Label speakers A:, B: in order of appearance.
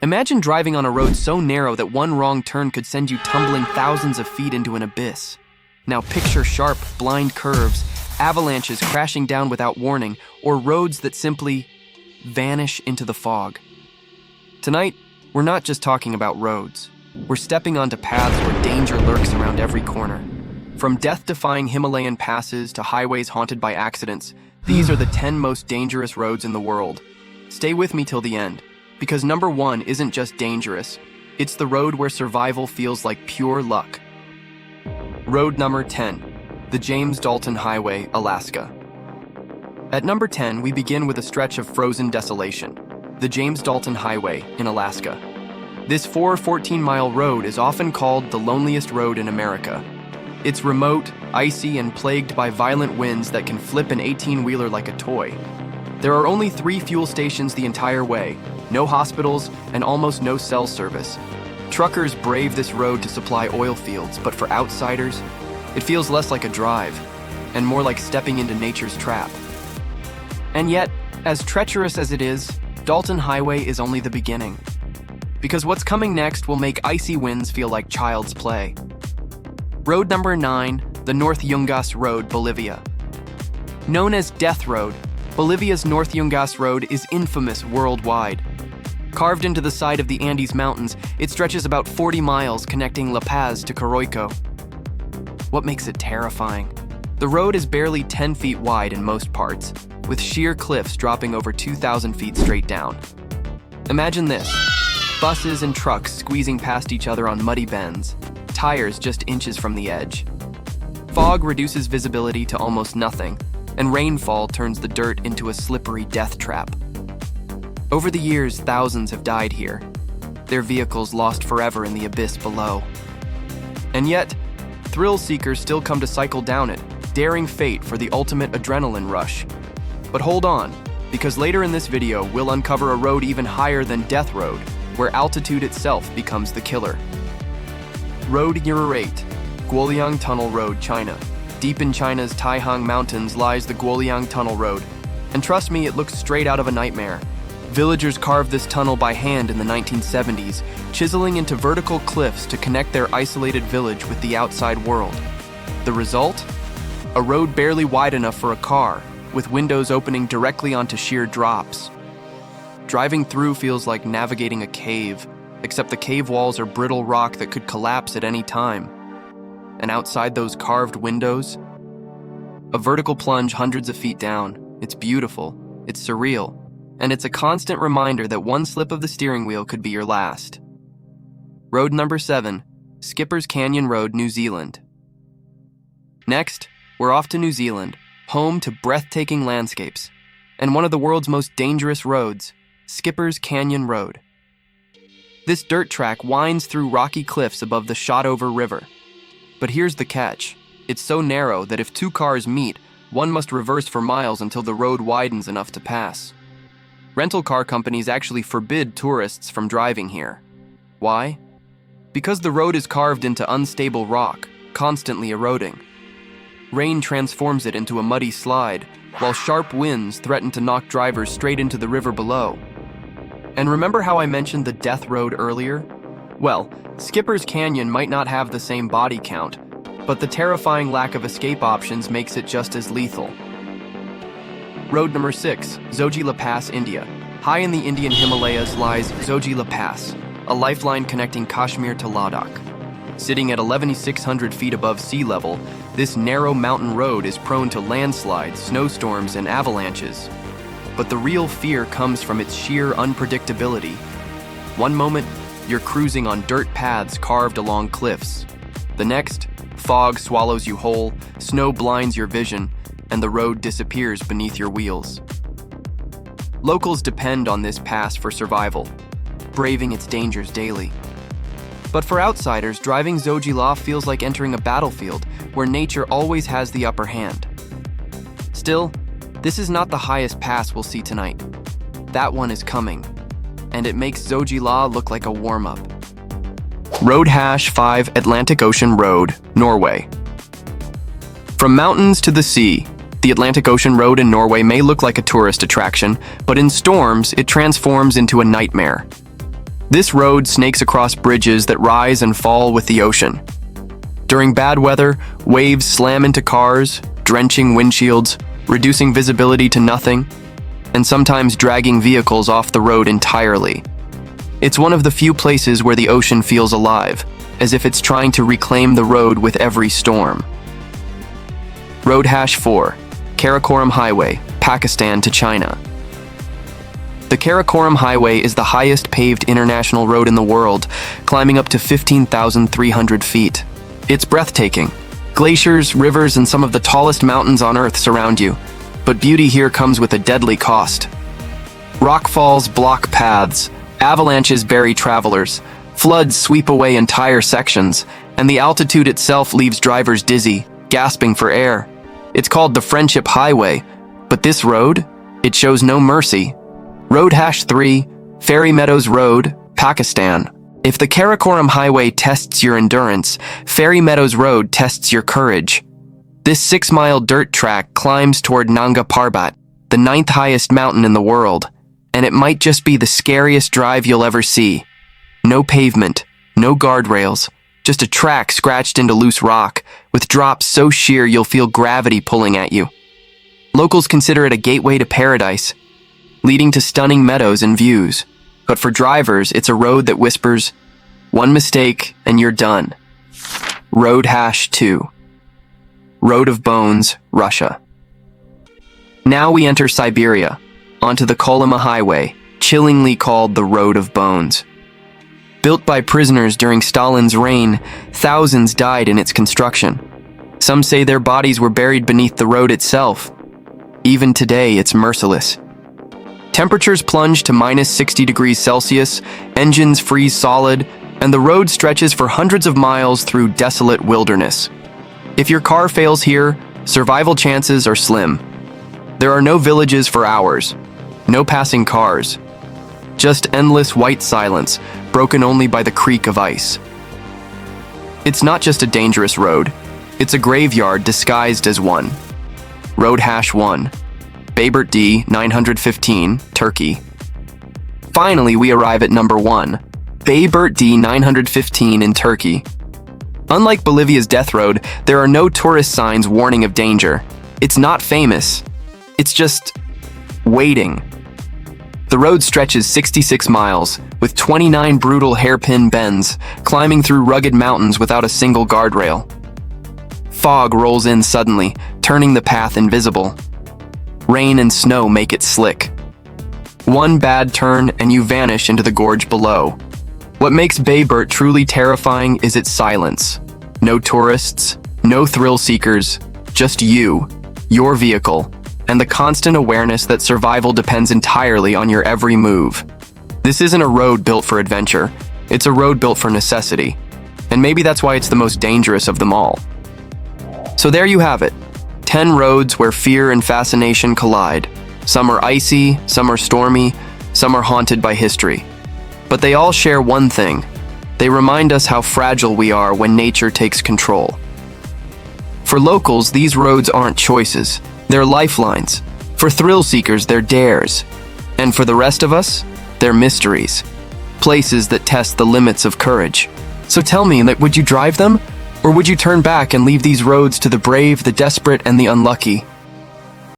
A: Imagine driving on a road so narrow that one wrong turn could send you tumbling thousands of feet into an abyss. Now picture sharp, blind curves, avalanches crashing down without warning, or roads that simply vanish into the fog. Tonight, we're not just talking about roads. We're stepping onto paths where danger lurks around every corner. From death-defying Himalayan passes to highways haunted by accidents, these are the 10 most dangerous roads in the world. Stay with me till the end, because number 1 isn't just dangerous, it's the road where survival feels like pure luck. Road number 10, the James Dalton Highway, Alaska. At number 10, we begin with a stretch of frozen desolation, the James Dalton Highway in Alaska. This 14-mile road is often called the loneliest road in America. It's remote, icy, and plagued by violent winds that can flip an 18-wheeler like a toy. There are only 3 fuel stations the entire way, no hospitals, and almost no cell service. Truckers brave this road to supply oil fields, but for outsiders, it feels less like a drive, and more like stepping into nature's trap. And yet, as treacherous as it is, Dalton Highway is only the beginning. Because what's coming next will make icy winds feel like child's play. Road number 9, the North Yungas Road, Bolivia. Known as Death Road, Bolivia's North Yungas Road is infamous worldwide. Carved into the side of the Andes Mountains, it stretches about 40 miles connecting La Paz to Coroico. What makes it terrifying? The road is barely 10 feet wide in most parts, with sheer cliffs dropping over 2,000 feet straight down. Imagine this, buses and trucks squeezing past each other on muddy bends, tires just inches from the edge. Fog reduces visibility to almost nothing, and rainfall turns the dirt into a slippery death trap. Over the years, thousands have died here, their vehicles lost forever in the abyss below. And yet, thrill seekers still come to cycle down it, daring fate for the ultimate adrenaline rush. But hold on, because later in this video, we'll uncover a road even higher than Death Road, where altitude itself becomes the killer. Road number 8, Guoliang Tunnel Road, China. Deep in China's Taihang Mountains lies the Guoliang Tunnel Road, and trust me, it looks straight out of a nightmare. Villagers carved this tunnel by hand in the 1970s, chiseling into vertical cliffs to connect their isolated village with the outside world. The result? A road barely wide enough for a car, with windows opening directly onto sheer drops. Driving through feels like navigating a cave, except the cave walls are brittle rock that could collapse at any time. And outside those carved windows, a vertical plunge hundreds of feet down. It's beautiful, it's surreal, and it's a constant reminder that one slip of the steering wheel could be your last. Road number 7, Skipper's Canyon Road, New Zealand. Next, we're off to New Zealand, home to breathtaking landscapes, and one of the world's most dangerous roads, Skipper's Canyon Road. This dirt track winds through rocky cliffs above the Shotover River. But here's the catch. It's so narrow that if 2 cars meet, one must reverse for miles until the road widens enough to pass. Rental car companies actually forbid tourists from driving here. Why? Because the road is carved into unstable rock, constantly eroding. Rain transforms it into a muddy slide, while sharp winds threaten to knock drivers straight into the river below. And remember how I mentioned the Death Road earlier? Well, Skipper's Canyon might not have the same body count, but the terrifying lack of escape options makes it just as lethal. Road number 6, Zoji La Pass, India. High in the Indian Himalayas lies Zoji La Pass, a lifeline connecting Kashmir to Ladakh. Sitting at 11,600 feet above sea level, this narrow mountain road is prone to landslides, snowstorms, and avalanches. But the real fear comes from its sheer unpredictability. One moment, you're cruising on dirt paths carved along cliffs. The next, fog swallows you whole, snow blinds your vision, and the road disappears beneath your wheels. Locals depend on this pass for survival, braving its dangers daily. But for outsiders, driving Zoji La feels like entering a battlefield where nature always has the upper hand. Still, this is not the highest pass we'll see tonight. That one is coming, and it makes Zoji La look like a warm-up. Road #5, Atlantic Ocean Road, Norway. From mountains to the sea, the Atlantic Ocean Road in Norway may look like a tourist attraction, but in storms, it transforms into a nightmare. This road snakes across bridges that rise and fall with the ocean. During bad weather, waves slam into cars, drenching windshields, reducing visibility to nothing, and sometimes dragging vehicles off the road entirely. It's one of the few places where the ocean feels alive, as if it's trying to reclaim the road with every storm. Road Hash 4, Karakoram Highway, Pakistan to China. The Karakoram Highway is the highest paved international road in the world, climbing up to 15,300 feet. It's breathtaking. Glaciers, rivers, and some of the tallest mountains on Earth surround you, but beauty here comes with a deadly cost. Rockfalls block paths, avalanches bury travelers, floods sweep away entire sections, and the altitude itself leaves drivers dizzy, gasping for air. It's called the Friendship Highway, but this road, it shows no mercy. Road Hash 3, Fairy Meadows Road, Pakistan. If the Karakoram Highway tests your endurance, Fairy Meadows Road tests your courage. This 6-mile dirt track climbs toward Nanga Parbat, the 9th highest mountain in the world, and it might just be the scariest drive you'll ever see. No pavement, no guardrails, just a track scratched into loose rock, with drops so sheer you'll feel gravity pulling at you. Locals consider it a gateway to paradise, leading to stunning meadows and views. But for drivers, it's a road that whispers, one mistake and you're done. Road Hash 2. Road of Bones, Russia. Now we enter Siberia, onto the Kolyma Highway, chillingly called the Road of Bones. Built by prisoners during Stalin's reign, thousands died in its construction. Some say their bodies were buried beneath the road itself. Even today, it's merciless. Temperatures plunge to minus 60 degrees Celsius, engines freeze solid, and the road stretches for hundreds of miles through desolate wilderness. If your car fails here, survival chances are slim. There are no villages for hours, no passing cars, just endless white silence, broken only by the creak of ice. It's not just a dangerous road, it's a graveyard disguised as one. Road Hash 1. Bayburt D 915, Turkey. Finally, we arrive at number 1, Bayburt D 915 in Turkey. Unlike Bolivia's death road, there are no tourist signs warning of danger. It's not famous. It's just waiting. The road stretches 66 miles, with 29 brutal hairpin bends, climbing through rugged mountains without a single guardrail. Fog rolls in suddenly, turning the path invisible. Rain and snow make it slick. One bad turn and you vanish into the gorge below. What makes Bayburt truly terrifying is its silence. No tourists, no thrill seekers, just you, your vehicle, and the constant awareness that survival depends entirely on your every move. This isn't a road built for adventure, it's a road built for necessity. And maybe that's why it's the most dangerous of them all. So there you have it. 10 roads where fear and fascination collide. Some are icy, some are stormy, some are haunted by history. But they all share one thing. They remind us how fragile we are when nature takes control. For locals, these roads aren't choices. They're lifelines. For thrill seekers, they're dares. And for the rest of us, they're mysteries. Places that test the limits of courage. So tell me, would you drive them? Or would you turn back and leave these roads to the brave, the desperate, and the unlucky?